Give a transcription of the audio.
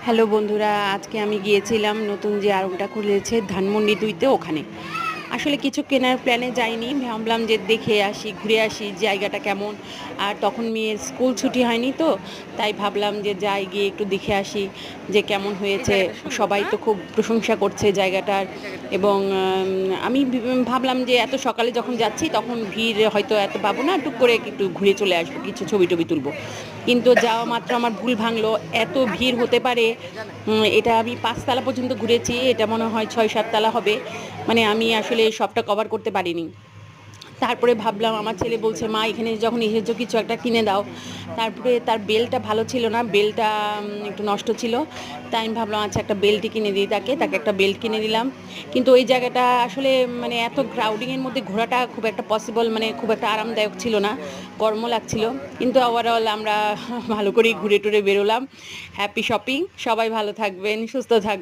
Hello বন্ধুরা, আজকে আমি গিয়েছিলাম নতুন যে আড়ংটা খুলেছে ধানমন্ডি ২-তে ওখানে। আসলে কিছু কেনার প্ল্যানে যাইনি। ভাবলাম যে দেখে আসি, ঘুরে আসি জায়গাটা কেমন। আর তখন মেয়ের স্কুল ছুটি হয়নি তো, তাই ভাবলাম যে যাই গিয়ে একটু দেখে আসি যে কেমন এই হয়েছে। জায়গাটা সুন্দর সবাই না? তো খুব প্রশংসা করছে জায়গাটার এই জায়গাটা এবং সুন্দর। আমি ভাবলাম যে এত সকালে যখন যাচ্ছি তখন ভিড় হয়তো এত পাবো না, টুক করে একটু ঘুরে চলে আসবো, কিছু ছবি-টবি তুলবো। কিন্তু যাওয়া মাত্র আমার ভুল ভাঙলো। এত যাচ্ছি, ভিড় হতে যাচ্ছি। পারে। জানেন? এটা আমি ৫ তালা পর্যন্ত ঘুরেছি। এটা মনে হয় ৬-৭ তালা হবে। মানে আমি আসলে সবটা কভার করতে পারিনি। তারপরে ভাবলাম, আমার ছেলে বলছে, "মা এখানে যখন এসেছো কিছু একটা কিনে দাও।" তারপরে তার বেল্টটা ভালো ছিল না। বেল্টটা একটু নষ্ট ছিল। তাই আমি ভাবলাম আচ্ছা একটা বেল্টই কিনে দিই তাকে। তাকে একটা বেল্ট কিনে দিলাম। কিন্তু ওই জায়গাটা আসলে মানে এত ক্রাউডিং এর মধ্যে ঘোরাটা খুব একটা পসিবল, মানে খুব একটা আরামদায়ক ছিল না। গরমও লাগছিল। কিন্তু ওভারঅল আমরা ভালো করেই ঘুরে টুরে বেরোলাম। Happy shopping. সবাই ভালো থাকবেন, সুস্থ থাকবেন।